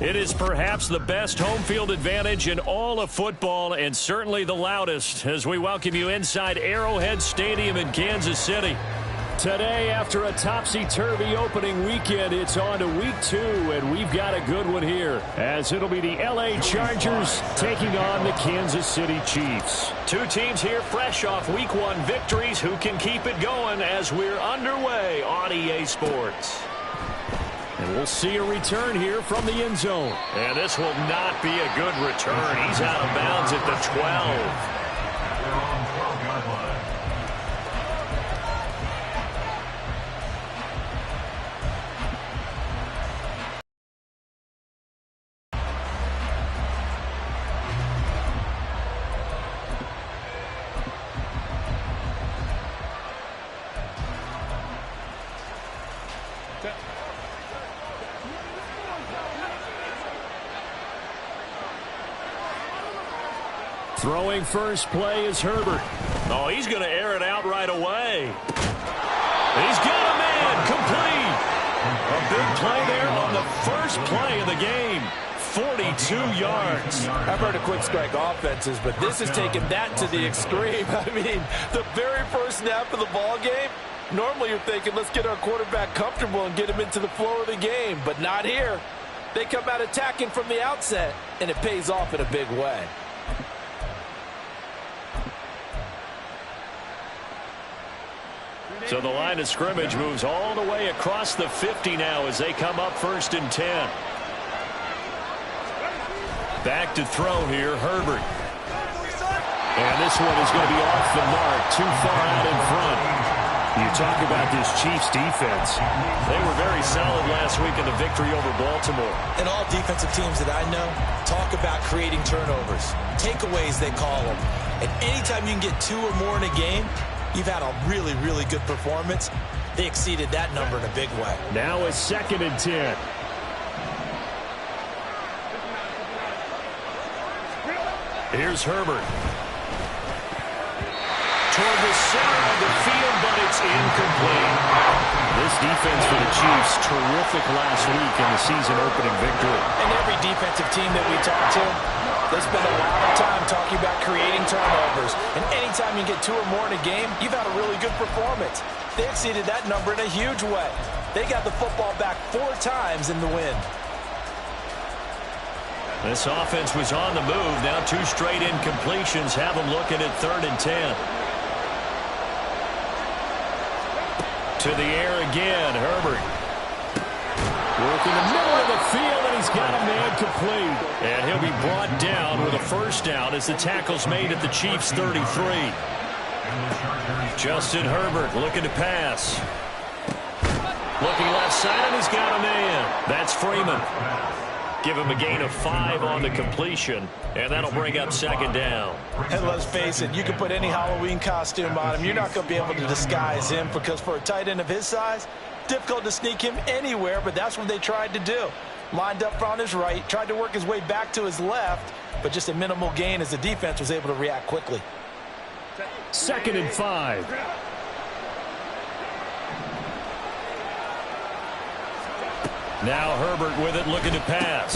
It is perhaps the best home field advantage in all of football, and certainly the loudest, as we welcome you inside Arrowhead Stadium in Kansas City. Today, after a topsy-turvy opening weekend, it's on to week 2, and we've got a good one here, as it'll be the LA Chargers taking on the Kansas City Chiefs. Two teams here fresh off week 1 victories. Who can keep it going as we're underway on EA Sports? And we'll see a return here from the end zone. And this will not be a good return. He's out of bounds at the 12. Throwing first play is Herbert. Oh, he's going to air it out right away. He's got a man complete. A big play there on the first play of the game. 42 yards. I've heard of quick strike offenses, but this is taking that to the extreme. I mean, the very first snap of the ball game, normally you're thinking, let's get our quarterback comfortable and get him into the flow of the game, but not here. They come out attacking from the outset, and it pays off in a big way. So the line of scrimmage moves all the way across the 50 now as they come up 1st and 10. Back to throw here, Herbert. And this one is going to be off the mark, too far out in front. You talk about this Chiefs defense. They were very solid last week in the victory over Baltimore. And all defensive teams that I know talk about creating turnovers. Takeaways, they call them. And anytime you can get 2 or more in a game, you've had a really, really good performance. They exceeded that number in a big way. Now it's 2nd and 10. Here's Herbert. Toward the center of the field, but it's incomplete. This defense for the Chiefs, terrific last week in the season-opening victory. And every defensive team that we talk to, they spend a lot of time talking about creating turnovers. And anytime you get 2 or more in a game, you've had a really good performance. They exceeded that number in a huge way. They got the football back 4 times in the win. This offense was on the move. Now 2 straight incompletions have them looking at 3rd and 10. To the air again, Herbert. Working the middle of the field, and he's got a man complete. And he'll be brought down with a first down as the tackle's made at the Chiefs' 33. Justin Herbert looking to pass. Looking left side, and he's got a man. That's Freeman. Give him a gain of 5 on the completion, and that'll bring up 2nd down. And let's face it, you can put any Halloween costume on him. You're not going to be able to disguise him because for a tight end of his size, difficult to sneak him anywhere, but that's what they tried to do. Lined up on his right, tried to work his way back to his left, but just a minimal gain as the defense was able to react quickly. 2nd and 5. Now Herbert with it, looking to pass.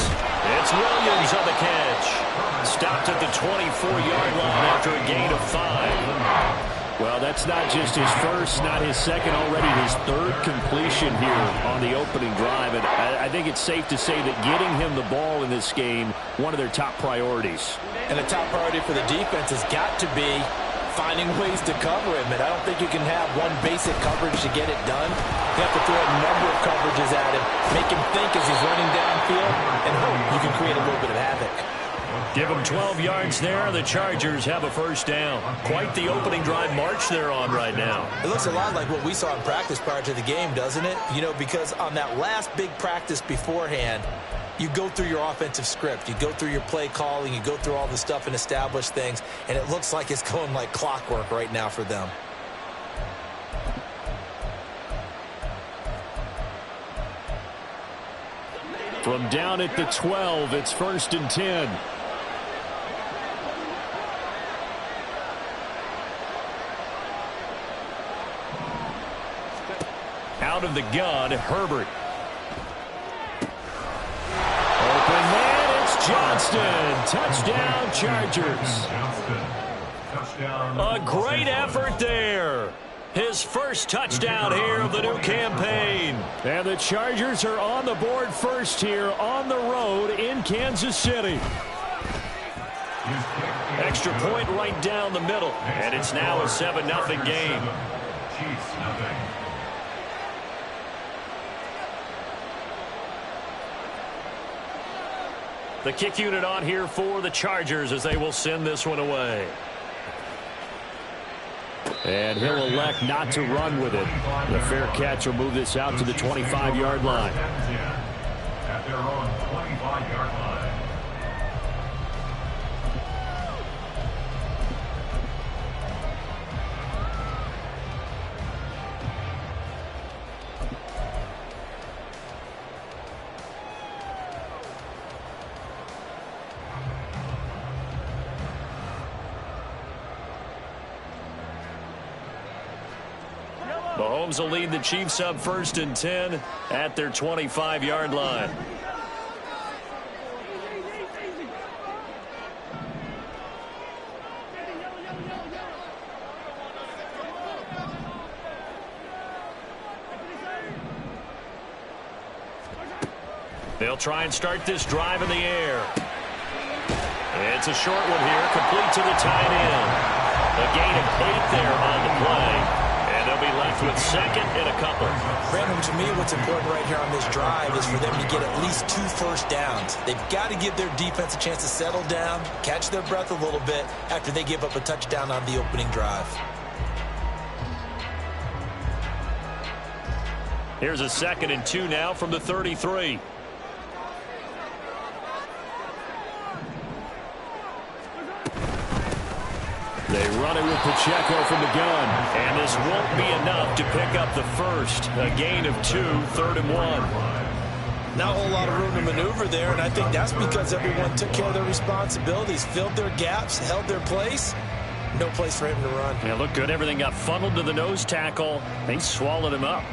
It's Williams on the catch. Stopped at the 24-yard line after a gain of 5. Well, that's not just his first, not his second, already his 3rd completion here on the opening drive. And I think it's safe to say that getting him the ball in this game, one of their top priorities. And the top priority for the defense has got to be finding ways to cover him. And I don't think you can have one basic coverage to get it done. You have to throw a number of coverages at him, make him think as he's running downfield, and hope you can create a little bit of havoc. Give them 12 yards there. The Chargers have a first down. Quite the opening drive march they're on right now. It looks a lot like what we saw in practice prior to the game, doesn't it? You know, because on that last big practice beforehand, you go through your offensive script. You go through your play calling. You go through all the stuff and establish things. And it looks like it's going like clockwork right now for them. From down at the 12, it's 1st and 10. Out of the gun, Herbert. Open Johnston, touchdown Chargers. A great effort there. His first touchdown here of the new campaign. And the Chargers are on the board first here on the road in Kansas City. Extra point right down the middle. And it's now a 7-0 game. The kick unit on here for the Chargers as they will send this one away. And he'll elect not to run with it. The fair catch will move this out to the 25-yard line. At their own 25-yard line. Mahomes will lead the Chiefs up 1st and 10 at their 25-yard line. They'll try and start this drive in the air. It's a short one here, complete to the tight end. A gain of 8 there on the play. And they'll be left with 2nd and a couple. Brandon, to me, what's important right here on this drive is for them to get at least 2 first downs. They've got to give their defense a chance to settle down, catch their breath a little bit after they give up a touchdown on the opening drive. Here's a 2nd and 2 now from the 33. They run it with Pacheco from the gun. And this won't be enough to pick up the first. A gain of 2, 3rd and 1. Not a whole lot of room to maneuver there, and I think that's because everyone took care of their responsibilities, filled their gaps, held their place. No place for him to run. Yeah, looked good. Everything got funneled to the nose tackle. They swallowed him up.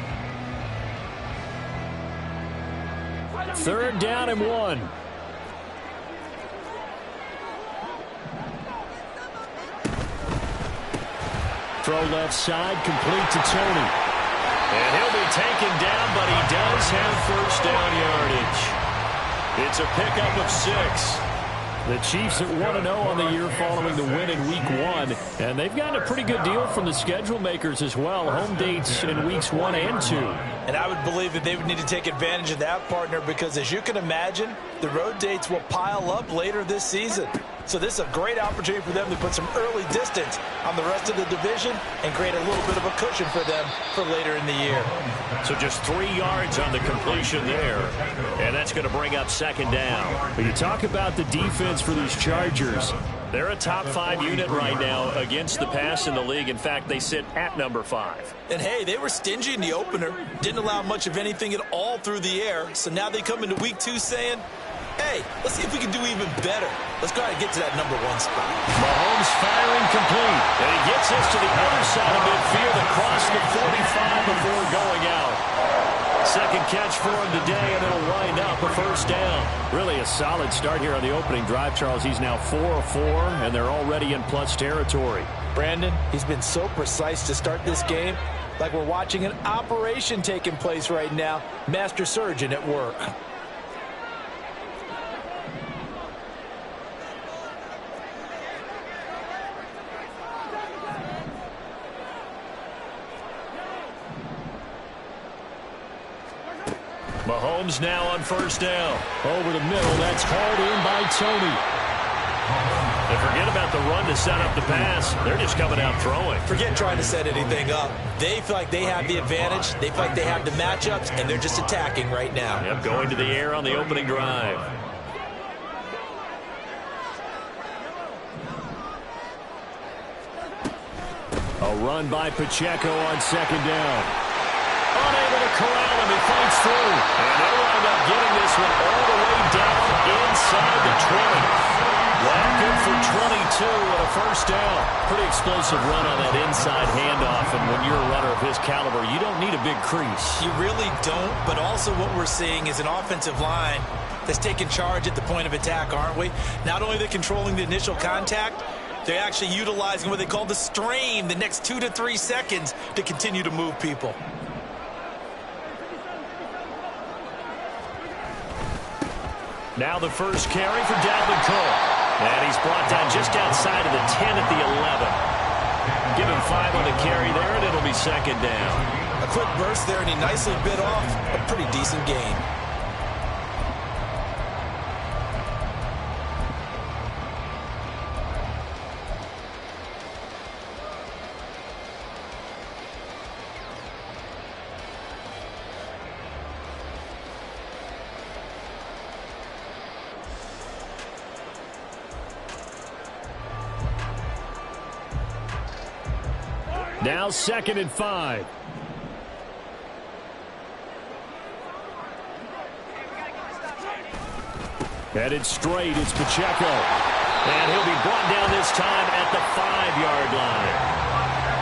3rd down and 1. Throw left side, complete to Tony. And he'll be taken down, but he does have 1st down yardage. It's a pickup of 6. The Chiefs at 1-0 on the year following the win in Week 1. And they've gotten a pretty good deal from the schedule makers as well. Home dates in Weeks 1 and 2. And I would believe that they would need to take advantage of that, partner, because as you can imagine, the road dates will pile up later this season. So this is a great opportunity for them to put some early distance on the rest of the division and create a little bit of a cushion for them for later in the year. So just 3 yards on the completion there. And that's going to bring up 2nd down. But you talk about the defense for these Chargers. They're a top 5 unit right now against the pass in the league. In fact, they sit at number 5. And, hey, they were stingy in the opener. Didn't allow much of anything at all through the air. So now they come into Week 2 saying, hey, let's see if we can do even better. Let's go ahead and get to that number 1 spot. Mahomes firing complete. And he gets us to the other side of midfield across the 45 before going out. 2nd catch for him today, and it'll wind up a 1st down. Really a solid start here on the opening drive, Charles. He's now 4 of 4, and they're already in plus territory. Brandon, he's been so precise to start this game, like we're watching an operation taking place right now. Master surgeon at work. Mahomes now on 1st down. Over the middle, that's hauled in by Tony. And forget about the run to set up the pass. They're just coming out throwing. Forget trying to set anything up. They feel like they have the advantage. They feel like they have the matchups, and they're just attacking right now. Yep, going to the air on the opening drive. A run by Pacheco on 2nd down. Unable to corral him. He fights through. And they'll wind up getting this one all the way down inside the 20. Well, good for 22 and a first down. Pretty explosive run on that inside handoff, and when you're a runner of his caliber, you don't need a big crease. You really don't, but also what we're seeing is an offensive line that's taking charge at the point of attack, aren't we? Not only are they controlling the initial contact, they're actually utilizing what they call the strain the next 2 to 3 seconds to continue to move people. Now the first carry for Dalvin Cook. And he's brought down just outside of the 10 at the 11. Give him 5 on the carry there, and it'll be second down. A quick burst there, and he nicely bit off a pretty decent gain. Now 2nd and 5. Headed straight, it's Pacheco. And he'll be brought down this time at the 5-yard line.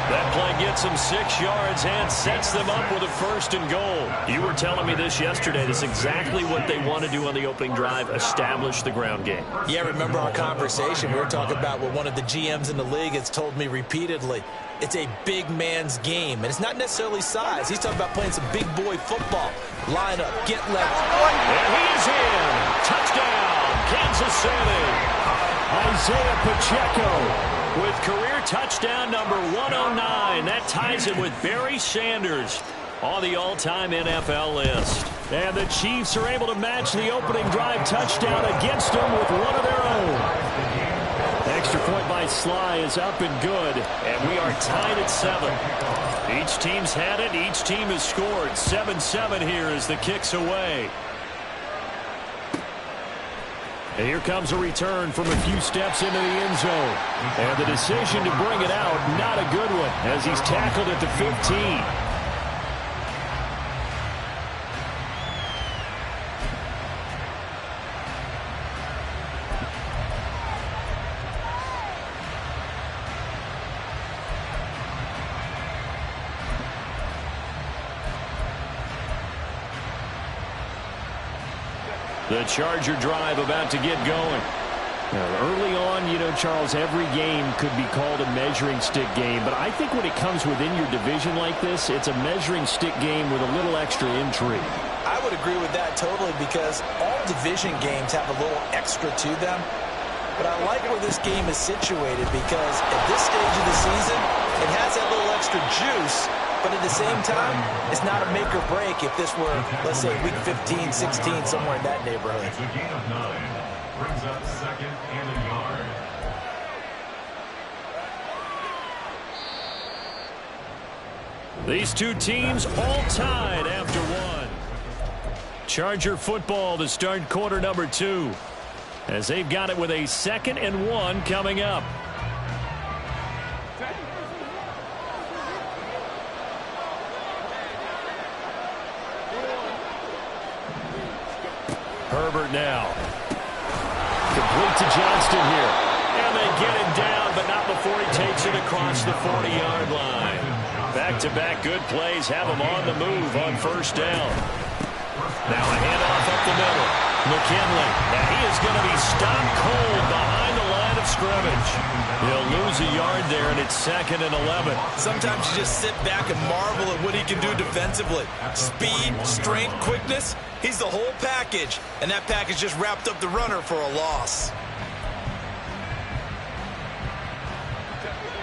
That play gets him 6 yards and sets them up with a 1st and goal. You were telling me this yesterday. This is exactly what they want to do on the opening drive, establish the ground game. Yeah, remember our conversation. We were talking about what one of the GMs in the league has told me repeatedly. It's a big man's game, and it's not necessarily size. He's talking about playing some big boy football. Line up, get left. And he is in. Touchdown, Kansas City. Isaiah Pacheco with career touchdown number 109. That ties him with Barry Sanders on the all-time NFL list. And the Chiefs are able to match the opening drive touchdown against them with one of their own. Extra point by Sly is up and good, and we are tied at 7. Each team's had it. Each team has scored. 7-7 here as the kick's away. And here comes a return from a few steps into the end zone. And the decision to bring it out, not a good one, as he's tackled at the 15. The Charger drive about to get going. Now, early on, you know, Charles, every game could be called a measuring stick game. But I think when it comes within your division like this, it's a measuring stick game with a little extra intrigue. I would agree with that totally because all division games have a little extra to them. But I like where this game is situated because at this stage of the season, it has that little extra juice. But at the same time, it's not a make or break if this were, let's say, week 15, 16, somewhere in that neighborhood. It's a gain of 9. Brings up 2nd and a yard. These two teams all tied after one. Charger football to start quarter number 2. As they've got it with a 2nd and 1 coming up. Herbert now. Complete to Johnston here. And they get him down, but not before he takes it across the 40-yard line. Back-to-back good plays have him on the move on 1st down. Now a handoff up the middle. McKinley. And he is going to be stopped cold behind the line of scrimmage. He'll lose a yard there, and it's 2nd and 11. Sometimes you just sit back and marvel at what he can do defensively. Speed, strength, quickness. He's the whole package, and that package just wrapped up the runner for a loss.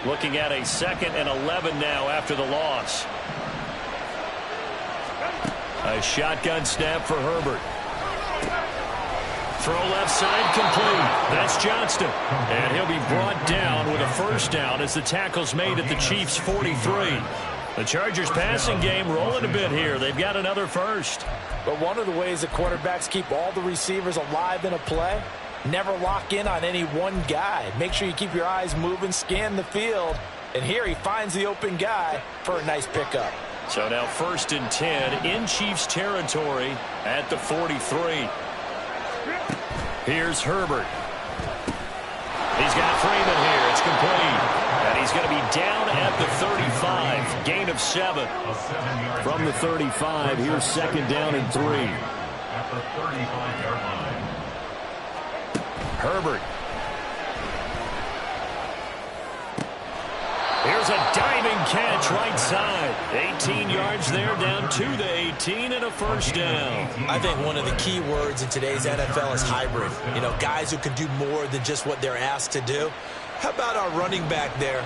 Looking at a 2nd and 11 now after the loss. A shotgun snap for Herbert. Throw left side complete. That's Johnston. And he'll be brought down with a 1st down as the tackle's made at the Chiefs' 43. The Chargers passing game rolling a bit here. They've got another 1st. But one of the ways that quarterbacks keep all the receivers alive in a play, never lock in on any one guy. Make sure you keep your eyes moving, scan the field. And here he finds the open guy for a nice pickup. So now 1st and 10 in Chiefs territory at the 43. Here's Herbert. He's got Freeman here. It's complete. And he's going to be down at the 35. Gain of 7. From the 35, here's second down and 3. At the 35-yard line. Herbert. Here's a diving catch right side. 18 yards there, down to the 18 and a first down. I think one of the key words in today's NFL is hybrid. You know, guys who can do more than just what they're asked to do. How about our running back there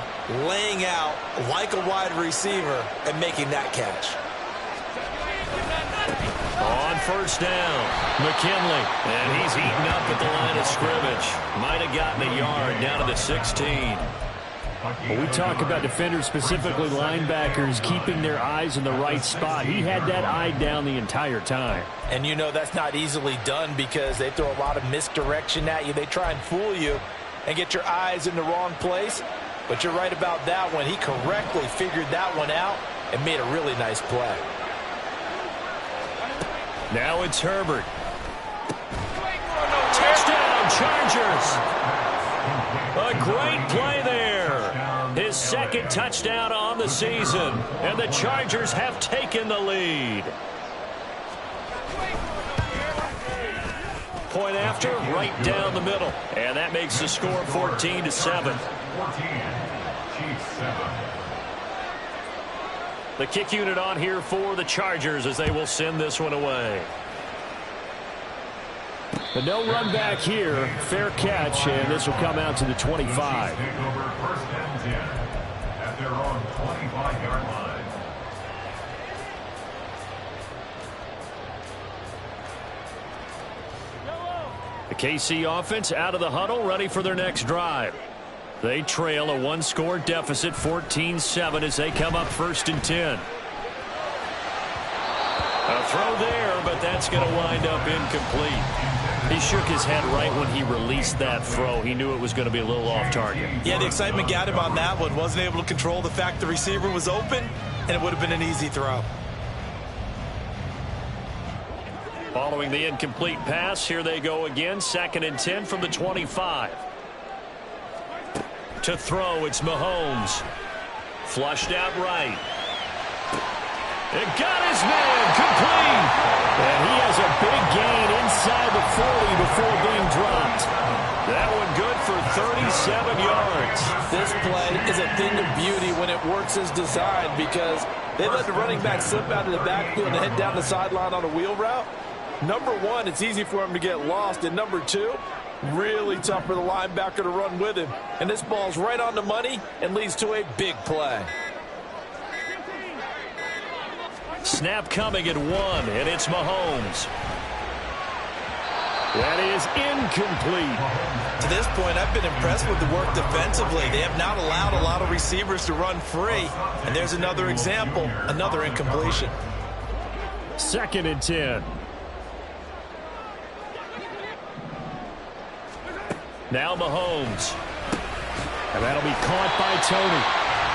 laying out like a wide receiver and making that catch? On first down, McKinley. And he's eaten up at the line of scrimmage. Might have gotten a yard down to the 16. When we talk about defenders, specifically linebackers, keeping their eyes in the right spot, he had that eye down the entire time. And you know that's not easily done because they throw a lot of misdirection at you. They try and fool you and get your eyes in the wrong place. But you're right about that one. He correctly figured that one out and made a really nice play. Now it's Herbert. Touchdown, Chargers. A great play there. His second touchdown on the season. And the Chargers have taken the lead. Point after, right down the middle. And that makes the score 14-7. 14. Chiefs 7. The kick unit on here for the Chargers as they will send this one away. But no run back here. Fair catch, and this will come out to the 25. Take over first and 10 at their own 25-yard line. The KC offense out of the huddle, ready for their next drive. They trail a one-score deficit, 14-7, as they come up first and 10. A throw there, but that's going to wind up incomplete. He shook his head right when he released that throw. He knew it was going to be a little off target. Yeah, the excitement got him on that one. Wasn't able to control the fact the receiver was open, and it would have been an easy throw. Following the incomplete pass, here they go again. Second and 10 from the 25. To throw, it's Mahomes. Flushed out right. It got his man complete. And he has a big gain inside the 40 before being dropped. That one good for 37 yards. This play is a thing of beauty when it works as designed because they let the running back slip out of the backfield and head down the sideline on a wheel route. Number one, it's easy for him to get lost. And number two, really tough for the linebacker to run with him. And this ball's right on the money and leads to a big play. Snap coming at 1, and it's Mahomes. That is incomplete. To this point, I've been impressed with the work defensively. They have not allowed a lot of receivers to run free. And there's another example, another incompletion. Second and 10. Now Mahomes. And that'll be caught by Tony.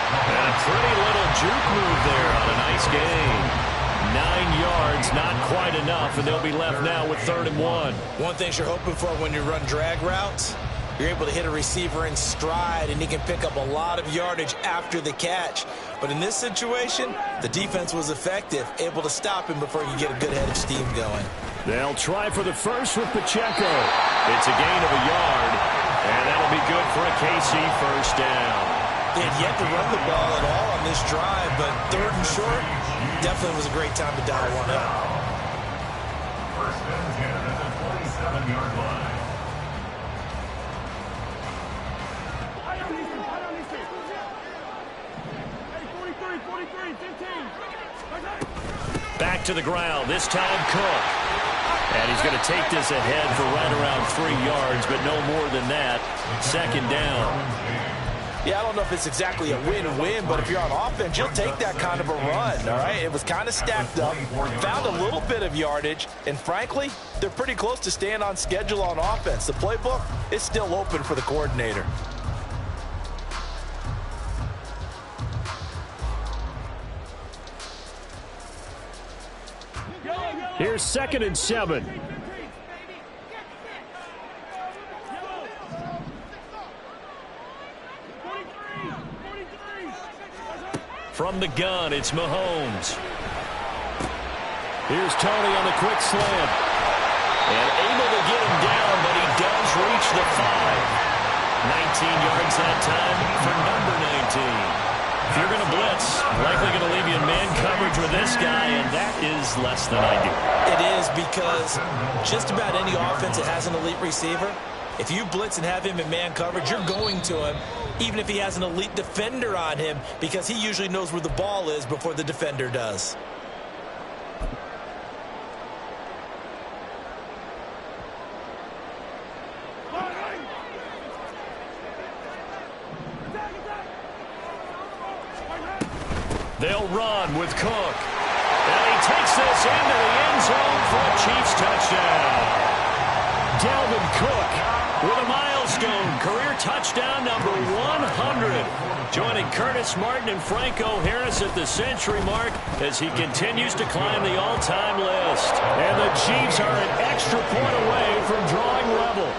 And a pretty little juke move there on a nice gain. 9 yards, not quite enough, and they'll be left now with 3rd and 1. One thing you're hoping for when you run drag routes, you're able to hit a receiver in stride, and he can pick up a lot of yardage after the catch. But in this situation, the defense was effective, able to stop him before you get a good head of steam going. They'll try for the first with Pacheco. It's a gain of a yard, and that'll be good for a KC first down. They had yet to run the ball at all on this drive, but 3rd and short definitely was a great time to dial one up. First and 10 at the 27-yard line. Back to the ground, this time Cook. And he's going to take this ahead for right around 3 yards, but no more than that. Second down. Yeah, I don't know if it's exactly a win-win, but if you're on offense, you'll take that kind of a run, all right? It was kind of stacked up, found a little bit of yardage, and frankly, they're pretty close to staying on schedule on offense. The playbook is still open for the coordinator. Here's 2nd and 7. From the gun, it's Mahomes. Here's Tony on the quick slant. And able to get him down, but he does reach the 5. 19 yards that time for number 19. If you're going to blitz, likely going to leave you in man coverage with this guy, and that is less than ideal. It is, because just about any offense that has an elite receiver, if you blitz and have him in man coverage, you're going to him, even if he has an elite defender on him, because he usually knows where the ball is before the defender does. They'll run with Cook. And he takes this into the end zone for a Chiefs touchdown. Dalvin Cook with a milestone career touchdown number 100. Joining Curtis Martin and Franco Harris at the century mark as he continues to climb the all-time list. And the Chiefs are an extra point away from drawing level.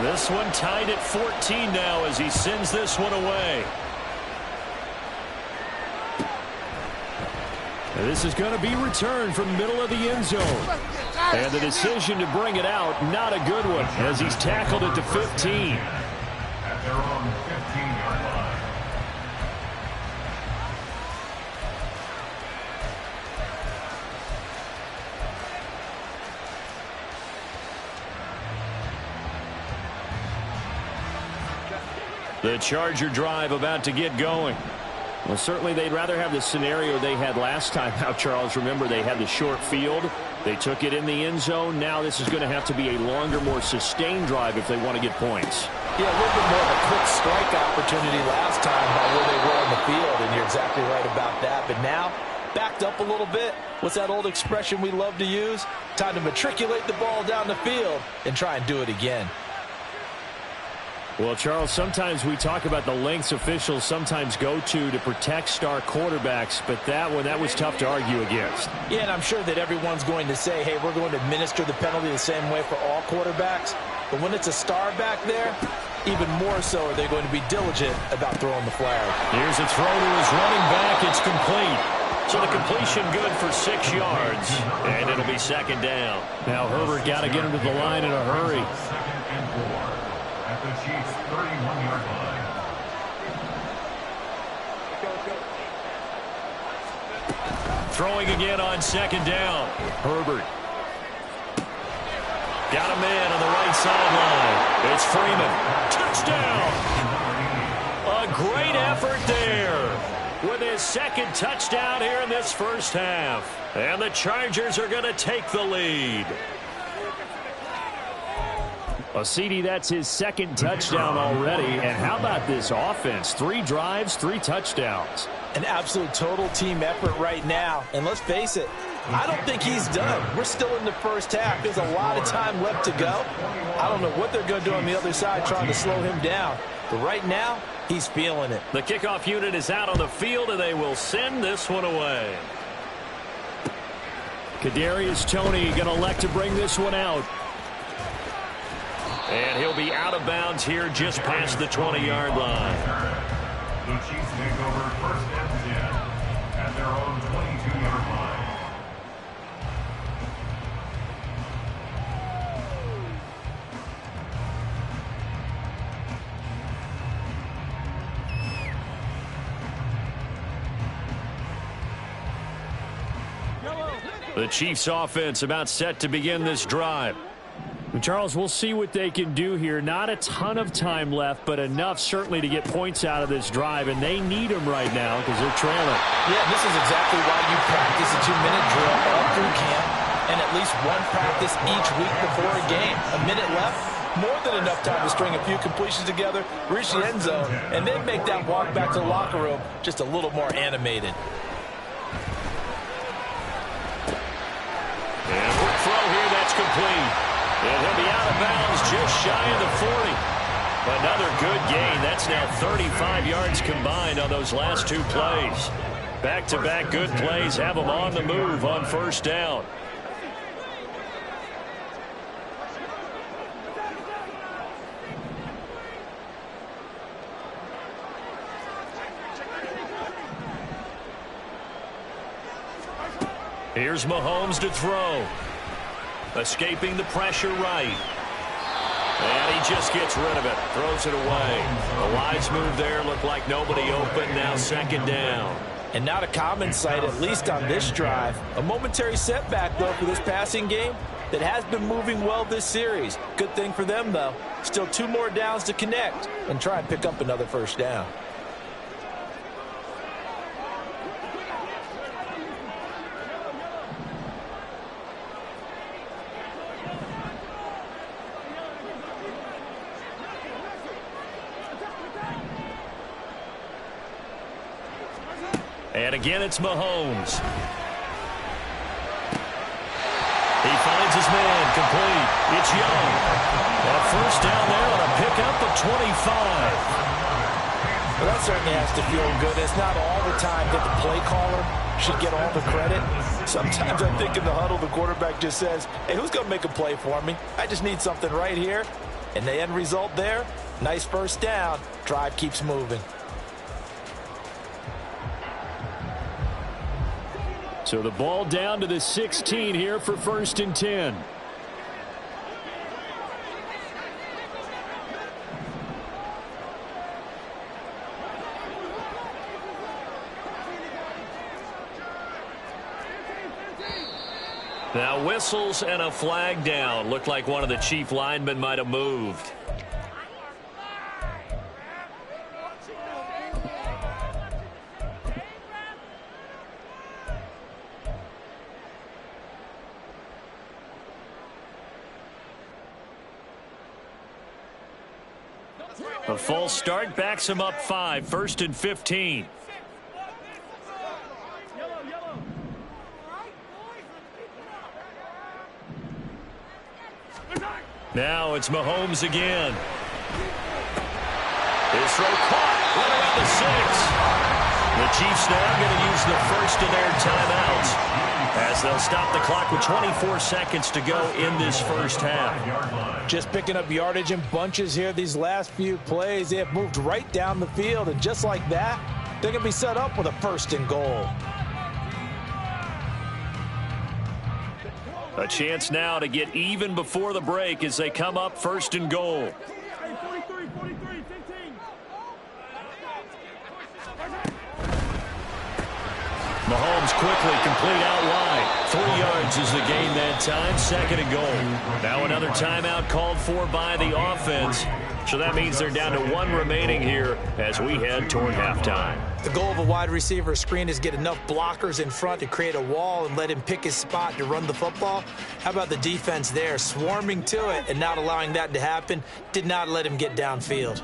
This one tied at 14 now as he sends this one away. And this is going to be returned from the middle of the end zone. And the decision to bring it out, not a good one, as he's tackled at the 15. At their own 15-yard line. The Charger drive about to get going. Well, certainly they'd rather have the scenario they had last time out, Charles. Remember, they had the short field. They took it in the end zone. Now this is going to have to be a longer, more sustained drive if they want to get points. Yeah, a little bit more of a quick strike opportunity last time by where they were on the field, and you're exactly right about that. But now, backed up a little bit. What's that old expression we love to use? Time to matriculate the ball down the field and try and do it again. Well, Charles, sometimes we talk about the lengths officials sometimes go to protect star quarterbacks, but that was tough to argue against. Yeah, and I'm sure that everyone's going to say, hey, we're going to administer the penalty the same way for all quarterbacks. But when it's a star back there, even more so are they going to be diligent about throwing the flag. Here's a throw to his running back. It's complete. So the completion good for 6 yards, and it'll be second down. Now Herbert got to get him to the line in a hurry. Second and 4 at the Chiefs' 31-yard line. Throwing again on second down. Herbert. Got him in on the right sideline. It's Freeman. Touchdown. A great effort there with his second touchdown here in this first half. And the Chargers are going to take the lead. Well, CD, that's his second touchdown already. And how about this offense? 3 drives, 3 touchdowns. An absolute total team effort right now. And let's face it, I don't think he's done. We're still in the first half. There's a lot of time left to go. I don't know what they're going to do on the other side trying to slow him down. But right now, he's feeling it. The kickoff unit is out on the field, and they will send this one away. Kadarius Toney going to elect to bring this one out. And he'll be out of bounds here just past the 20-yard line. The Chiefs take over first and 10 at their own 22-yard line. The Chiefs offense about set to begin this drive. Charles, we'll see what they can do here. Not a ton of time left, but enough certainly to get points out of this drive, and they need them right now because they're trailing. Yeah, this is exactly why you practice a 2-minute drill all through camp and at least one practice each week before a game. A minute left, more than enough time to string a few completions together, reach the end zone, and then make that walk back to the locker room just a little more animated. And a quick throw here, that's complete. And he'll be out of bounds just shy of the 40. Another good gain. That's now 35 yards combined on those last 2 plays. Back-to-back good plays have them on the move on first down. Here's Mahomes to throw. Escaping the pressure right. And he just gets rid of it. Throws it away. A wise move there. Looked like nobody open. Now second down. And not a common sight, at least on this drive. A momentary setback, though, for this passing game that has been moving well this series. Good thing for them, though. Still 2 more downs to connect and try and pick up another first down. And again, it's Mahomes. He finds his man, complete. It's Young. A first down there on a pickup of 25. Well, that certainly has to feel good. It's not all the time that the play caller should get all the credit. Sometimes I think in the huddle, the quarterback just says, hey, who's going to make a play for me? I just need something right here. And the end result there, nice first down. Drive keeps moving. So the ball down to the 16 here for 1st and 10. Now whistles and a flag down. Looked like one of the Chief linemen might have moved. A false start backs him up 5. 1st and 15. Now it's Mahomes again. His throw caught right around the 6. The Chiefs now going to use the first of their timeouts as they'll stop the clock with 24 seconds to go in this first half. Just picking up yardage in bunches here these last few plays. They have moved right down the field, and just like that, they're going to be set up with a 1st and goal. A chance now to get even before the break as they come up 1st and goal. Mahomes quickly complete out wide. 3 yards is the gain that time. 2nd and goal. Now another timeout called for by the offense. So that means they're down to 1 remaining here as we head toward halftime. The goal of a wide receiver screen is get enough blockers in front to create a wall and let him pick his spot to run the football. How about the defense there, swarming to it and not allowing that to happen? Did not let him get downfield.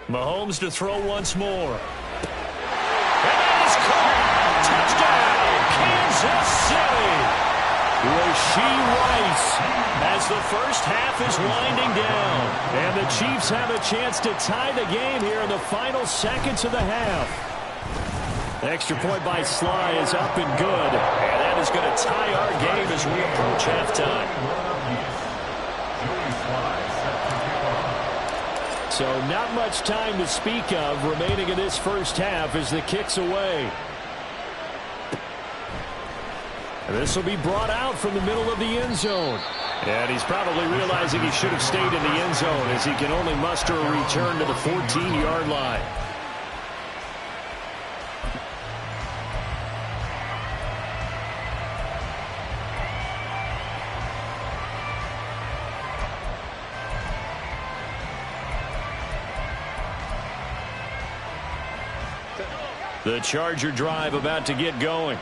Mahomes to throw once more. And that is caught. Touchdown, Kansas City. Rashee Rice as the first half is winding down. And the Chiefs have a chance to tie the game here in the final seconds of the half. Extra point by Sly is up and good. And that is going to tie our game as we approach halftime. So not much time to speak of remaining in this first half as the kick's away. And this will be brought out from the middle of the end zone. And he's probably realizing he should have stayed in the end zone as he can only muster a return to the 14-yard line. The Charger drive about to get going.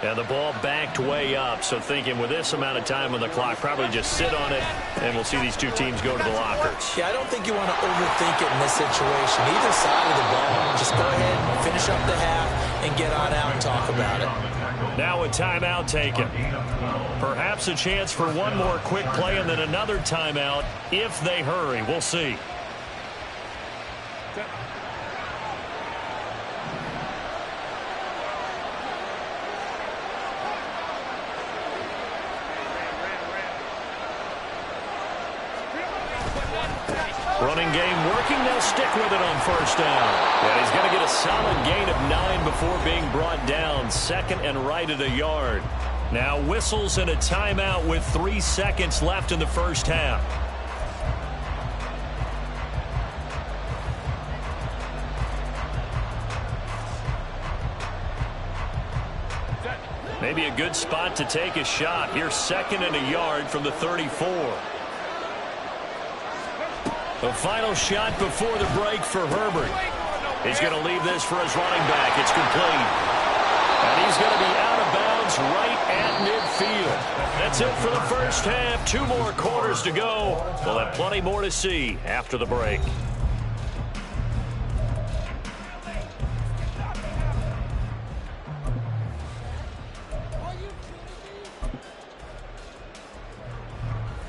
And the ball backed way up, so thinking with this amount of time on the clock, probably just sit on it, and we'll see these two teams go to the lockers. Yeah, I don't think you want to overthink it in this situation. Either side of the ball, just go ahead, finish up the half, and get on out and talk about it. Now a timeout taken. Perhaps a chance for one more quick play and then another timeout if they hurry. We'll see. Running game working. They'll stick with it on first down. And he's going to get a solid gain of 9 before being brought down. Second and right at a yard. Now whistles and a timeout with 3 seconds left in the first half. Maybe a good spot to take a shot. Here's second and a yard from the 34. The final shot before the break for Herbert. He's going to leave this for his running back. It's complete. And he's going to be out of bounds right at midfield. That's it for the first half. 2 more quarters to go. We'll have plenty more to see after the break.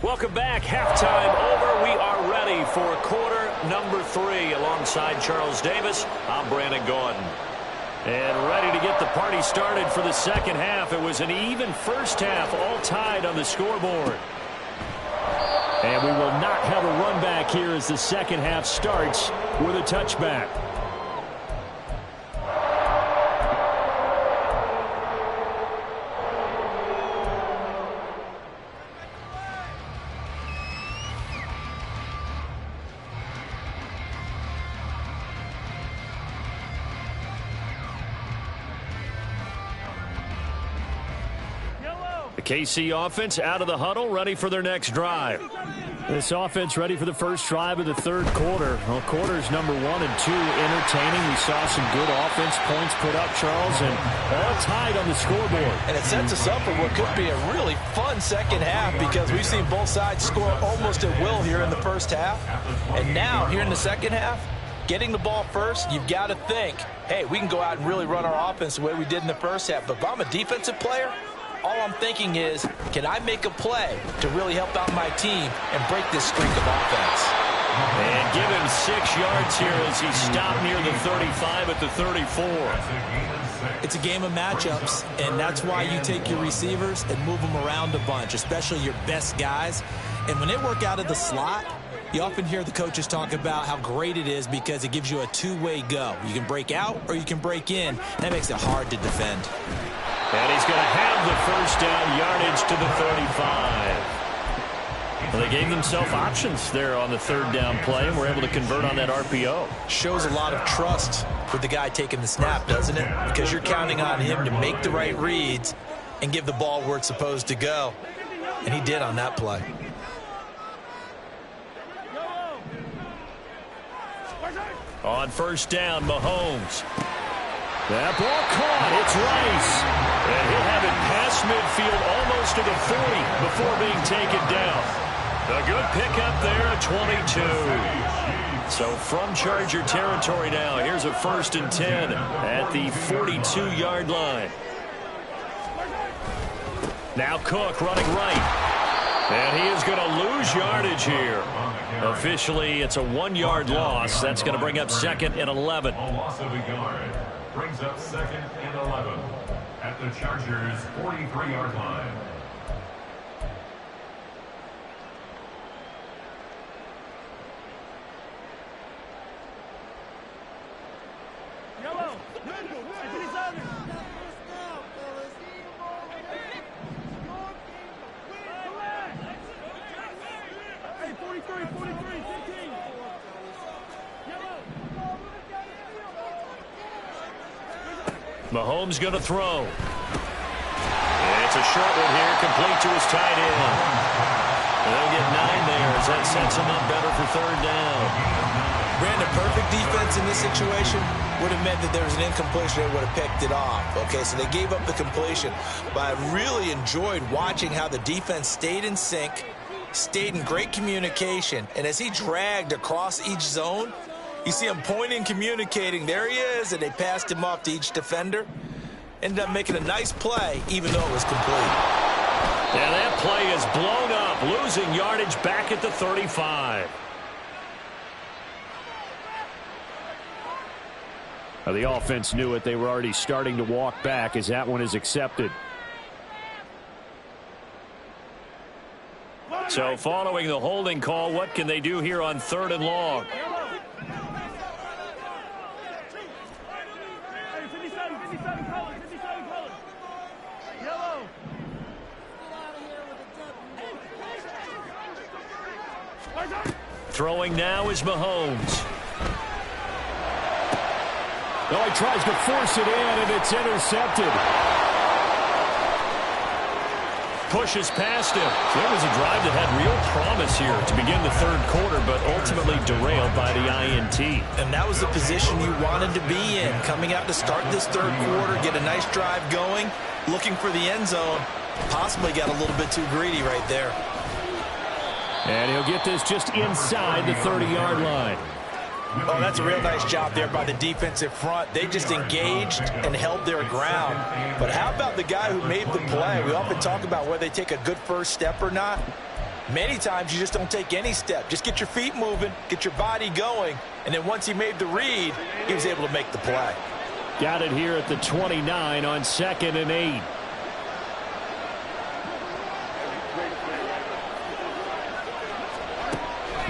Welcome back. Halftime over. We are ready for quarter number 3. Alongside Charles Davis, I'm Brandon Gordon. And ready to get the party started for the second half. It was an even first half, all tied on the scoreboard. And we will not have a run back here as the second half starts with a touchback. KC offense out of the huddle, ready for their next drive. This offense ready for the first drive of the third quarter. Well, quarters number 1 and 2 entertaining. We saw some good offense points put up, Charles, and all tied on the scoreboard. And it sets us up for what could be a really fun second half because we've seen both sides score almost at will here in the first half. And now, here in the second half, getting the ball first, you've got to think, hey, we can go out and really run our offense the way we did in the first half. But if I'm a defensive player, all I'm thinking is, can I make a play to really help out my team and break this streak of offense? And give him 6 yards here as he stopped near the 35 at the 34. It's a game of matchups, and that's why you take your receivers and move them around a bunch, especially your best guys. And when they work out of the slot, you often hear the coaches talk about how great it is because it gives you a two-way go. You can break out or you can break in. That makes it hard to defend. And he's going to have the first down, yardage to the 35. Well, they gave themselves options there on the third down play and were able to convert on that RPO. Shows a lot of trust with the guy taking the snap, doesn't it? Because you're counting on him to make the right reads and give the ball where it's supposed to go. And he did on that play. On first down, Mahomes. That ball caught. It's Rice. And he'll have it past midfield almost to the 40 before being taken down. A good pickup there at 22. So from Charger territory now, here's a 1st and 10 at the 42-yard line. Now Cook running right. And he is going to lose yardage here. Officially, it's a 1-yard loss. That's going to bring up 2nd and 11. A loss of a yard brings up 2nd and 11 at the Chargers' 43-yard line. Mahomes going to throw. It's a short one here, complete to his tight end. They'll get 9 there as that sets him up better for 3rd down. Brandon, perfect defense in this situation would have meant that there was an incompletion. They would have picked it off. Okay, so they gave up the completion. But I really enjoyed watching how the defense stayed in sync, stayed in great communication, and as he dragged across each zone, you see him pointing, communicating. There he is, and they passed him off to each defender. Ended up making a nice play, even though it was complete. Yeah, that play is blown up, losing yardage back at the 35. The offense knew it. They were already starting to walk back as that one is accepted. So following the holding call, what can they do here on 3rd and long? Throwing now is Mahomes. Oh, he tries to force it in, and it's intercepted. Pushes past him. So it was a drive that had real promise here to begin the 3rd quarter, but ultimately derailed by the INT. And that was the position you wanted to be in. Coming out to start this 3rd quarter, get a nice drive going, looking for the end zone. Possibly got a little bit too greedy right there. And he'll get this just inside the 30-yard line. Oh, that's a real nice job there by the defensive front. They just engaged and held their ground. But how about the guy who made the play? We often talk about whether they take a good first step or not. Many times you just don't take any step. Just get your feet moving, get your body going, and then once he made the read, he was able to make the play. Got it here at the 29 on 2nd and 8.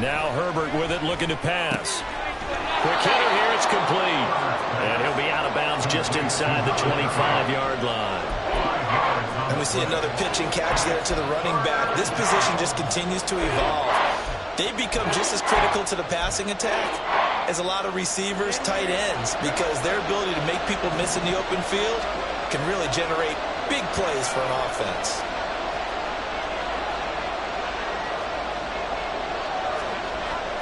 Now Herbert with it, looking to pass. Quick hitter here, it's complete. And he'll be out of bounds just inside the 25-yard line. And we see another pitch and catch there to the running back. This position just continues to evolve. They become just as critical to the passing attack as a lot of receivers, tight ends, because their ability to make people miss in the open field can really generate big plays for an offense.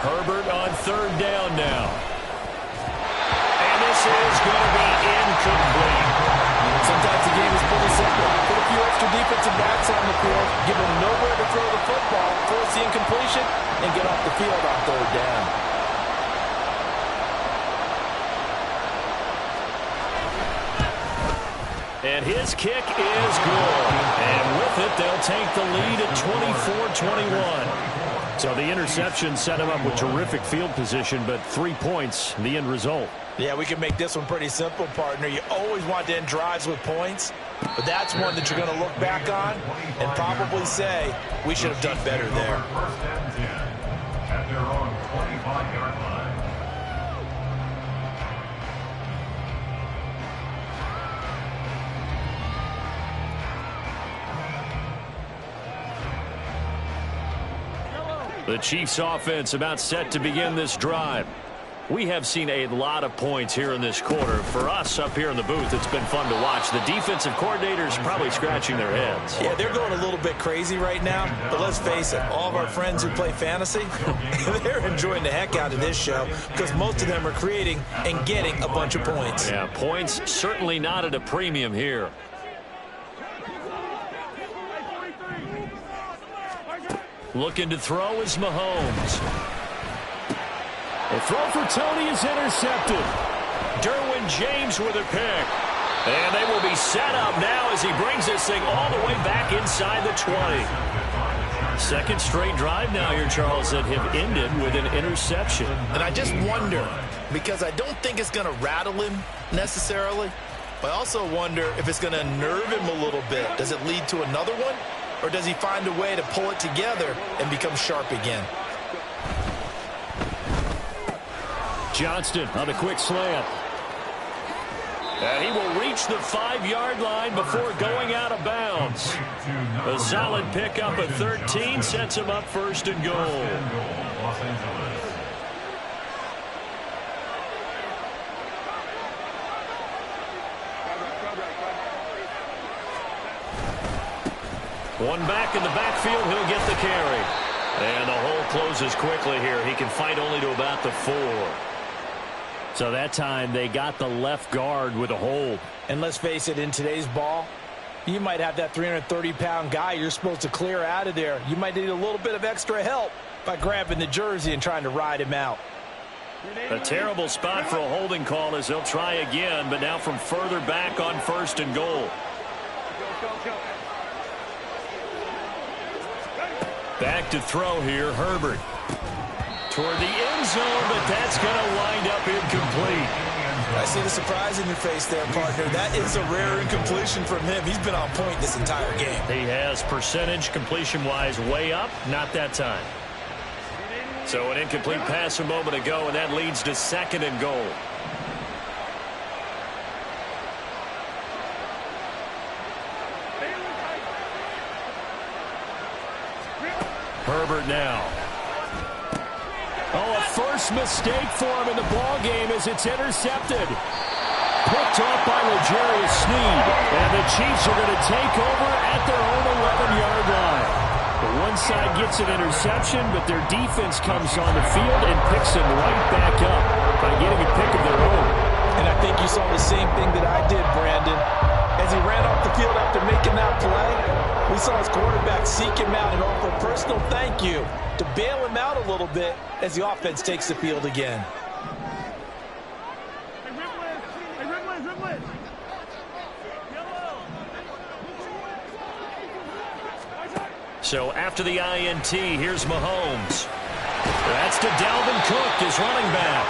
Herbert on 3rd down now. And this is going to be incomplete. Sometimes the game is pretty simple. Put a few extra defensive backs on the field, give them nowhere to throw the football, force the incompletion, and get off the field on 3rd down. And his kick is good. And with it, they'll take the lead at 24-21. So the interception set him up with terrific field position, but 3 points, the end result. Yeah, we can make this one pretty simple, partner. You always want to end drives with points, but that's one that you're going to look back on and probably say, we should have done better there. 1st and 10 at their own 25-yard line. The Chiefs offense about set to begin this drive. We have seen a lot of points here in this quarter. For us up here in the booth, it's been fun to watch. The defensive coordinators probably scratching their heads. Yeah, they're going a little bit crazy right now, but let's face it, all of our friends who play fantasy, they're enjoying the heck out of this show because most of them are creating and getting a bunch of points. Yeah, points certainly not at a premium here. Looking to throw is Mahomes. The throw for Tony is intercepted. Derwin James with a pick. And they will be set up now as he brings this thing all the way back inside the 20. Second straight drive now here, Charles, that have ended with an interception. And I just wonder, because I don't think it's going to rattle him necessarily, but I also wonder if it's going to nerve him a little bit. Does it lead to another one? Or does he find a way to pull it together and become sharp again? Johnston on a quick slant. And he will reach the 5-yard line before going out of bounds. A solid pickup at 13 sets him up 1st and goal. Los Angeles. One back in the backfield, he'll get the carry. And the hole closes quickly here. He can fight only to about the 4. So that time they got the left guard with a hold. And let's face it, in today's ball, you might have that 330-pound guy you're supposed to clear out of there. You might need a little bit of extra help by grabbing the jersey and trying to ride him out. A terrible spot for a holding call as they'll try again, but now from further back on 1st and goal. Back to throw here, Herbert. Toward the end zone, but that's going to wind up incomplete. I see the surprise in your face there, partner. That is a rare incompletion from him. He's been on point this entire game. He has percentage completion-wise way up, not that time. So an incomplete pass a moment ago, and that leads to 2nd and goal. Herbert now. Oh, a first mistake for him in the ball game as it's intercepted. Picked off by L'Jarius Sneed. And the Chiefs are going to take over at their own 11-yard line. The one side gets an interception, but their defense comes on the field and picks them right back up by getting a pick of their own. And I think you saw the same thing that I did, Brandon. As he ran off the field after making that play, we saw his quarterback seek him out and offer a personal thank you to bail him out a little bit as the offense takes the field again. So after the INT, here's Mahomes. That's to Dalvin Cook, his running back.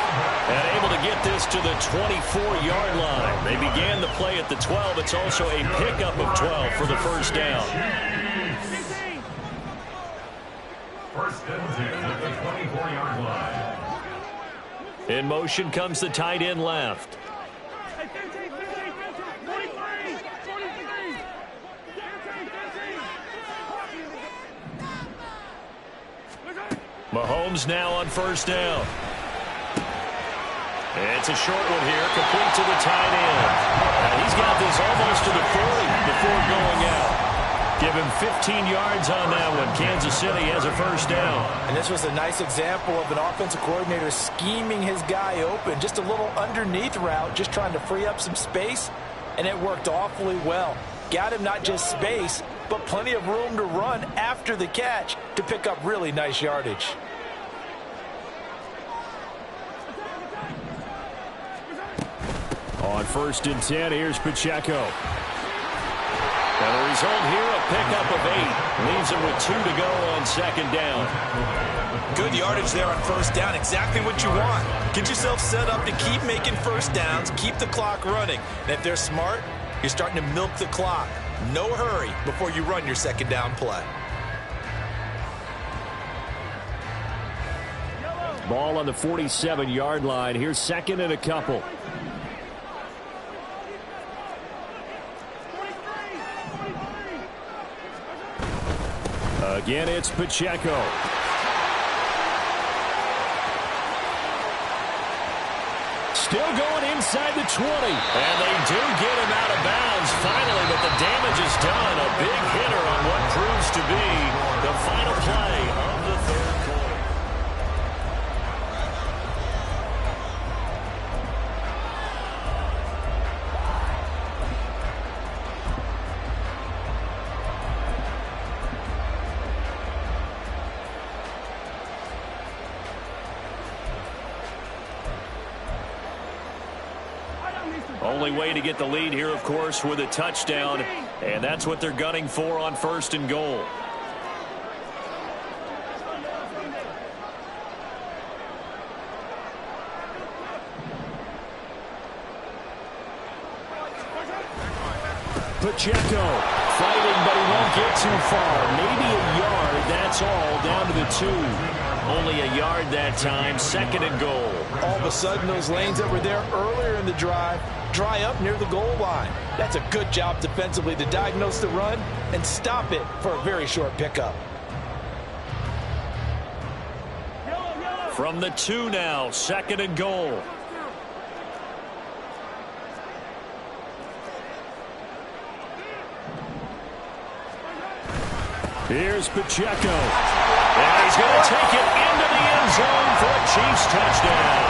And able to get this to the 24-yard line. They began the play at the 12. It's also a pickup of 12 for the first down. First and 10 at the 24-yard line. In motion comes the tight end left. Mahomes now on first down. It's a short one here, complete to the tight end. And he's got this almost to the 40 before going out. Give him 15 yards on that one. Kansas City has a first down. And this was a nice example of an offensive coordinator scheming his guy open. Just a little underneath route, just trying to free up some space, and it worked awfully well. Got him not just space, but plenty of room to run after the catch to pick up really nice yardage. On 1st and 10, here's Pacheco. And the result here, a pickup of 8. Leaves him with 2 to go on 2nd down. Good yardage there on first down. Exactly what you want. Get yourself set up to keep making first downs, keep the clock running. And if they're smart, you're starting to milk the clock. No hurry before you run your 2nd down play. Ball on the 47-yard line. Here's 2nd and a couple. Again, it's Pacheco. Still going inside the 20. And they do get him out of bounds finally, but the damage is done. A big hitter on what proves to be the final play of the 3rd quarter. Only way to get the lead here, of course, with a touchdown, and that's what they're gunning for on 1st and goal. Pacheco fighting, but he won't get too far. Maybe a yard, that's all, down to the 2. Only a yard that time, 2nd and goal. All of a sudden, those lanes that were there earlier in the drive dry up near the goal line. That's a good job defensively to diagnose the run and stop it for a very short pickup. From the 2 now, 2nd and goal. Here's Pacheco. And he's going to take it into the end zone for a Chiefs touchdown.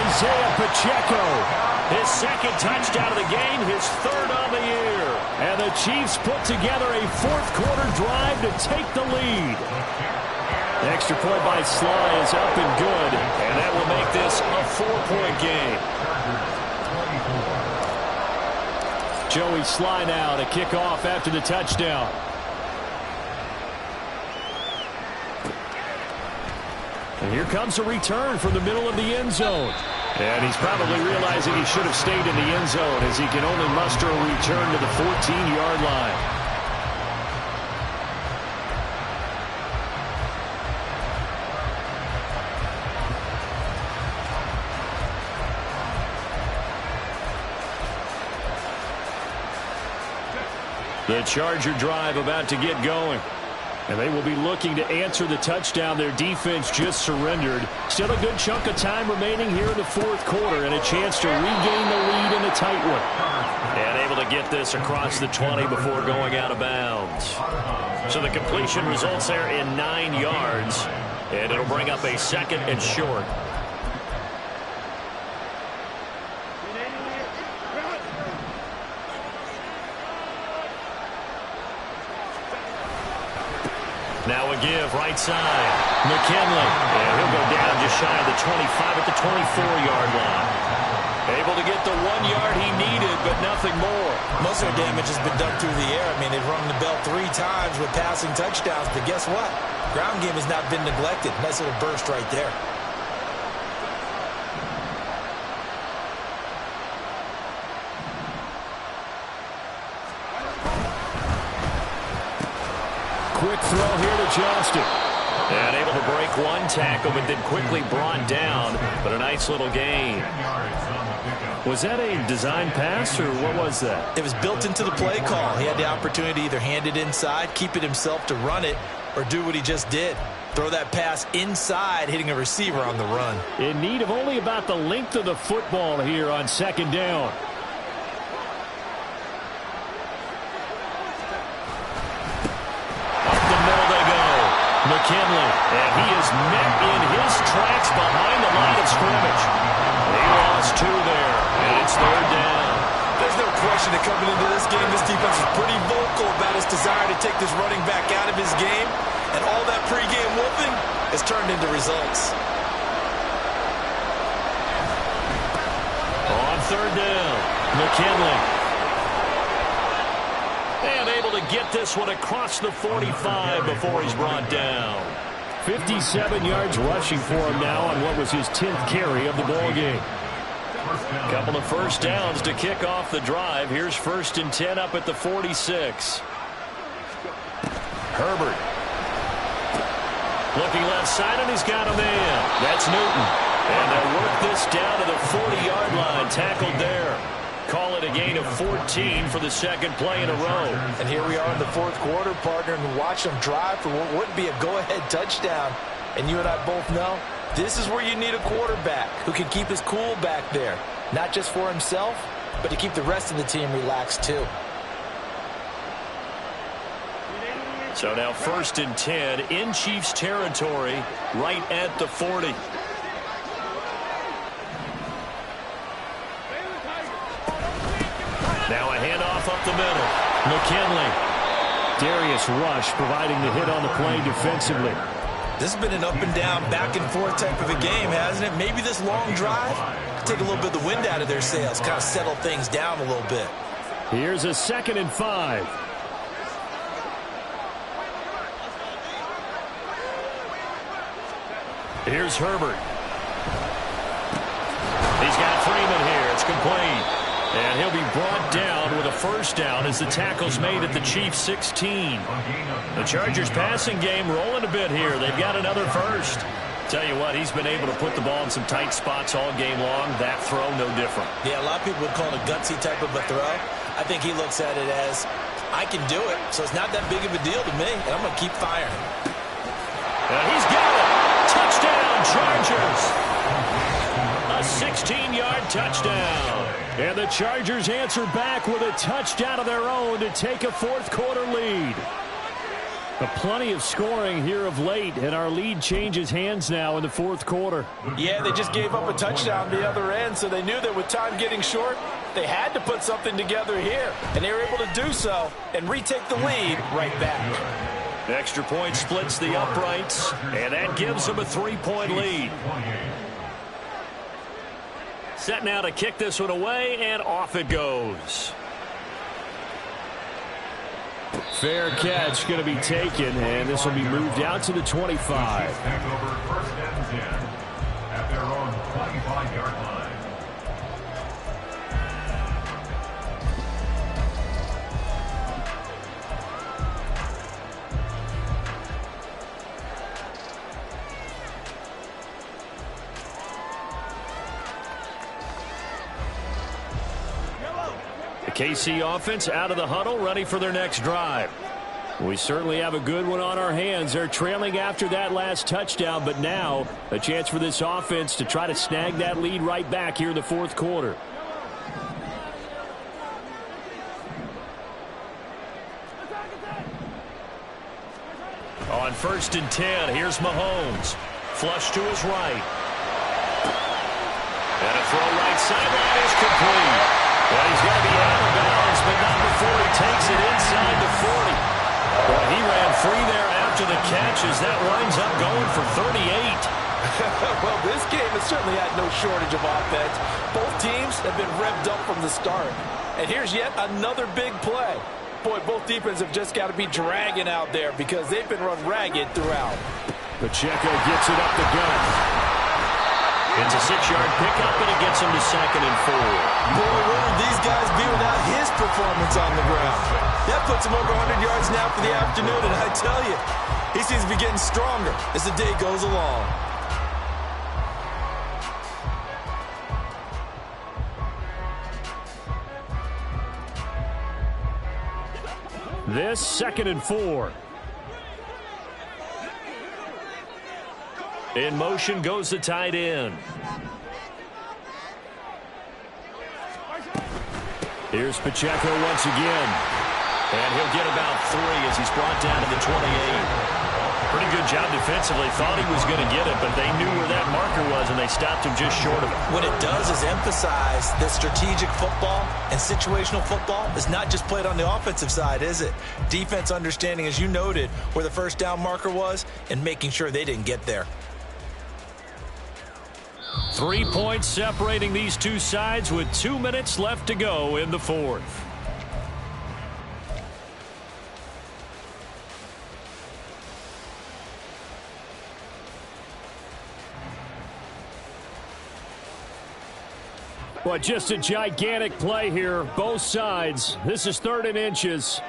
Isaiah Pacheco. His 2nd touchdown of the game, his 3rd on the year. And the Chiefs put together a 4th quarter drive to take the lead. The extra point by Sly is up and good. And that will make this a 4-point game. Joey Sly now to kick off after the touchdown. And here comes a return from the middle of the end zone. And he's probably realizing he should have stayed in the end zone as he can only muster a return to the 14-yard line. The Charger drive about to get going. And they will be looking to answer the touchdown their defense just surrendered. Still a good chunk of time remaining here in the fourth quarter and a chance to regain the lead in a tight one. And able to get this across the 20 before going out of bounds. So the completion results there in 9 yards. And it'll bring up a 2nd and short. Now a give, right side. McKinley. And he'll go down just shy of the 25 at the 24-yard line. Able to get the 1 yard he needed, but nothing more. Most of their damage has been done through the air. I mean, they've rung the bell 3 times with passing touchdowns, but guess what? Ground game has not been neglected. Nice little burst right there. Quick throw here to Johnston. And able to break 1 tackle, but then quickly brought down. But a nice little gain. Was that a design pass, or what was that? It was built into the play call. He had the opportunity to either hand it inside, keep it himself to run it, or do what he just did. Throw that pass inside, hitting a receiver on the run. In need of only about the length of the football here on 2nd down. McKinley, and he is met in his tracks behind the line of scrimmage. He lost 2 there, and it's 3rd down. There's no question that coming into this game, this defense is pretty vocal about its desire to take this running back out of his game, and all that pregame whooping has turned into results. On 3rd down, McKinley. And able to get this one across the 45 before he's brought down. 57 yards rushing for him now on what was his 10th carry of the ball game. Couple of first downs to kick off the drive. Here's 1st and 10 up at the 46. Herbert. Looking left side, and he's got a man. That's Newton. And they'll work this down to the 40-yard line. Tackled there. Call it a gain of 14 for the 2nd play in a row. And here we are in the 4th quarter, partner, and watch them drive for what would be a go-ahead touchdown. And you and I both know this is where you need a quarterback who can keep his cool back there. Not just for himself, but to keep the rest of the team relaxed too. So now 1st and 10 in Chiefs territory, right at the 40. Now a handoff up the middle. McKinley. Darius Rush providing the hit on the play defensively. This has been an up-and-down, back-and-forth type of a game, hasn't it? Maybe this long drive could take a little bit of the wind out of their sails, kind of settle things down a little bit. Here's a 2nd and 5. Here's Herbert. He's got Freeman here. It's complete. And he'll be brought down with a 1st down as the tackle's made at the Chiefs' 16. The Chargers' passing game rolling a bit here. They've got another 1st. Tell you what, he's been able to put the ball in some tight spots all game long. That throw, no different. Yeah, a lot of people would call it a gutsy type of a throw. I think he looks at it as, I can do it, so it's not that big of a deal to me, and I'm going to keep firing. And he's got it. Touchdown, Chargers. A 16-yard touchdown. And the Chargers answer back with a touchdown of their own to take a 4th quarter lead. Plenty of scoring here of late, and our lead changes hands now in the 4th quarter. Yeah, they just gave up a touchdown the other end, so they knew that with time getting short, they had to put something together here. And they were able to do so and retake the lead right back. Extra point splits the uprights, and that gives them a 3-point lead. Set now to kick this one away, and off it goes. Fair catch going to be taken, and this will be moved out to the 25. Back over 1st and 10 at their own 25-yard line. KC offense out of the huddle, ready for their next drive. We certainly have a good one on our hands. They're trailing after that last touchdown, but now a chance for this offense to try to snag that lead right back here in the fourth quarter. On 1st and 10, here's Mahomes. Flush to his right. And a throw right sideline is complete. Well, he's going to be out of bounds, but not before he takes it inside the 40. Boy, he ran free there after the catch as that winds up going for 38. Well, this game has certainly had no shortage of offense. Both teams have been revved up from the start. And here's yet another big play. Boy, both defenses have just got to be dragging out there because they've been run ragged throughout. Pacheco gets it up the gut. It's a 6-yard pickup, and it gets him to 2nd and 4. Boy, where would these guys be without his performance on the ground? That puts him over 100 yards now for the afternoon, and I tell you, he seems to be getting stronger as the day goes along. This 2nd and 4. In motion goes the tight end. Here's Pacheco once again. And he'll get about 3 as he's brought down to the 28. Pretty good job defensively. Thought he was going to get it, but they knew where that marker was, and they stopped him just short of it. What it does is emphasize that strategic football and situational football is not just played on the offensive side, is it? Defense understanding, as you noted, where the first down marker was and making sure they didn't get there. 3 points separating these two sides with 2 minutes left to go in the fourth. But just a gigantic play here, both sides. This is 3rd and inches.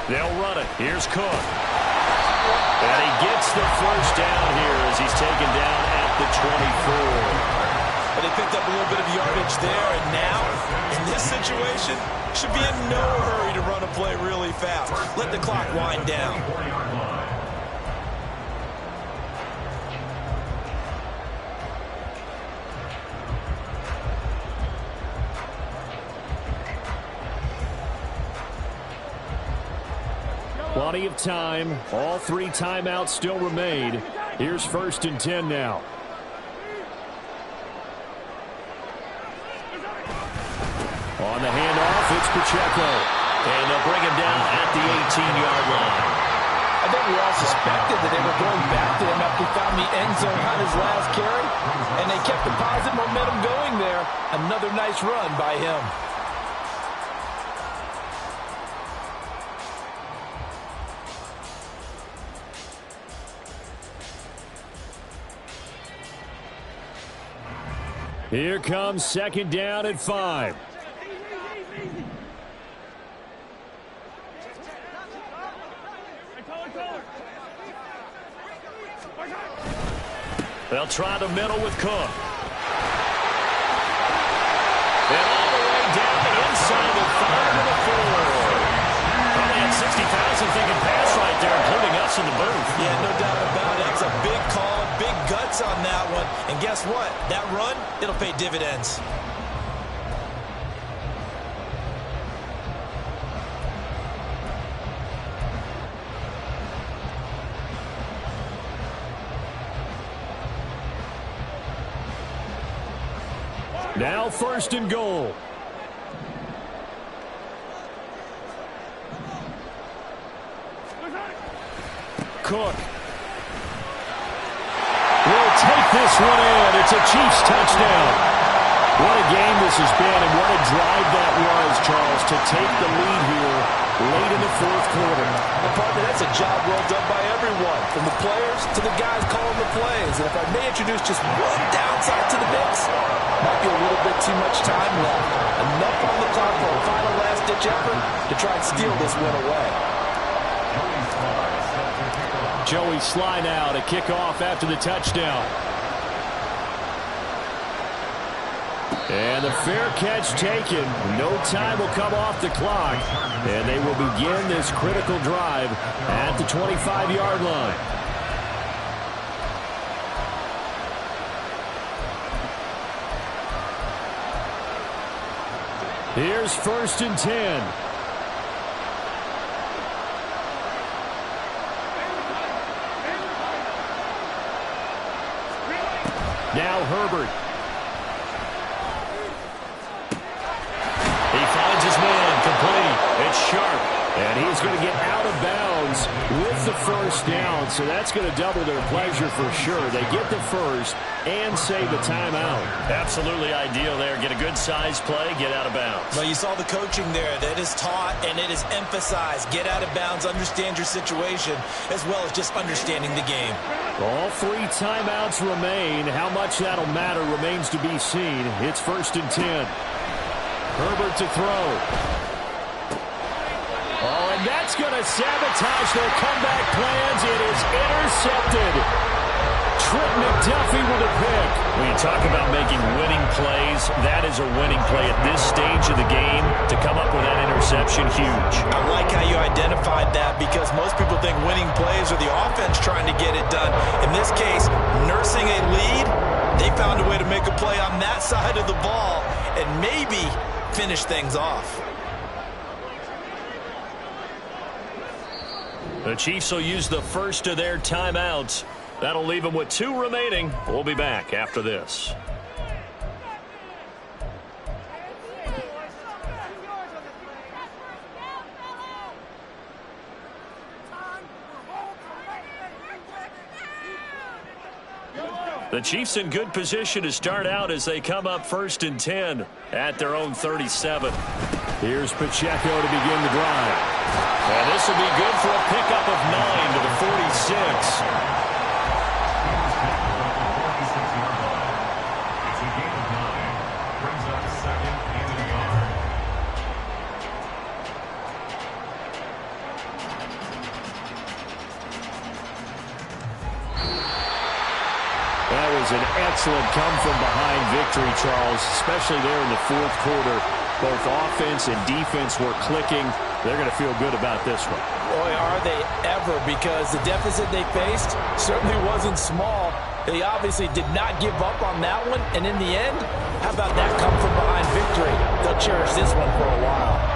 They'll run it. Here's Cook. And he gets the first down here as he's taken down at the 24. But they picked up a little bit of yardage there, and now, in this situation, should be in no hurry to run a play really fast. Let the clock wind down. Plenty of time. All 3 timeouts still remain. Here's 1st and 10 now. On the handoff, it's Pacheco. And they'll bring him down at the 18-yard line. I think we all suspected that they were going back to him after he found the end zone on his last carry, and they kept the positive momentum going there. Another nice run by him. Here comes 2nd down at 5. They'll try the middle with Cook. And all the way down the inside the 5 to the 4. Probably had 60,000 thinking pass right there, including us in the booth. Yeah, no doubt about it. It's a big call, big guts on that one. And guess what? That run, it'll pay dividends. Now 1st and goal. Cook will take this one in. It's a Chiefs touchdown. What a game this has been, and what a drive that was, Charles, to take the lead here late in the fourth quarter. And partner, that's a job well done by everyone, from the players to the guys calling the plays. And if I may introduce just one downside to the mix, might be a little bit too much time left. Enough on the clock for a final last-ditch effort to try and steal this one away. Joey Sly now to kick off after the touchdown. And the fair catch taken. No time will come off the clock. And they will begin this critical drive at the 25-yard line. Here's 1st and 10. Now Herbert. He finds his man, complete. It's Sharp. And he's going to get out of bounds with the first down. So that's going to double their pleasure for sure. They get the first and save the timeout. Absolutely ideal there. Get a good size play, get out of bounds. Well, you saw the coaching there. That is taught and it is emphasized. Get out of bounds, understand your situation, as well as just understanding the game. All 3 timeouts remain. How much that'll matter remains to be seen. It's 1st and 10. Herbert to throw. Oh, and that's going to sabotage their comeback plans. It is intercepted. Trent McDuffie with a pick. When you talk about making winning plays, that is a winning play at this stage of the game. To come up with that interception, huge. I like how you identified that because most people think winning plays are the offense trying to get it done. In this case, nursing a lead, they found a way to make a play on that side of the ball and maybe finish things off. The Chiefs will use the first of their timeouts. That'll leave them with 2 remaining. We'll be back after this. The Chiefs in good position to start out as they come up 1st and 10 at their own 37. Here's Pacheco to begin the drive. And this will be good for a pickup of 9 to the 46. That was an excellent come-from-behind victory, Charles, especially there in the 4th quarter. Both offense and defense were clicking. They're going to feel good about this one. Boy, are they ever, because the deficit they faced certainly wasn't small. They obviously did not give up on that one, and in the end, how about that come-from-behind victory? They'll cherish this one for a while.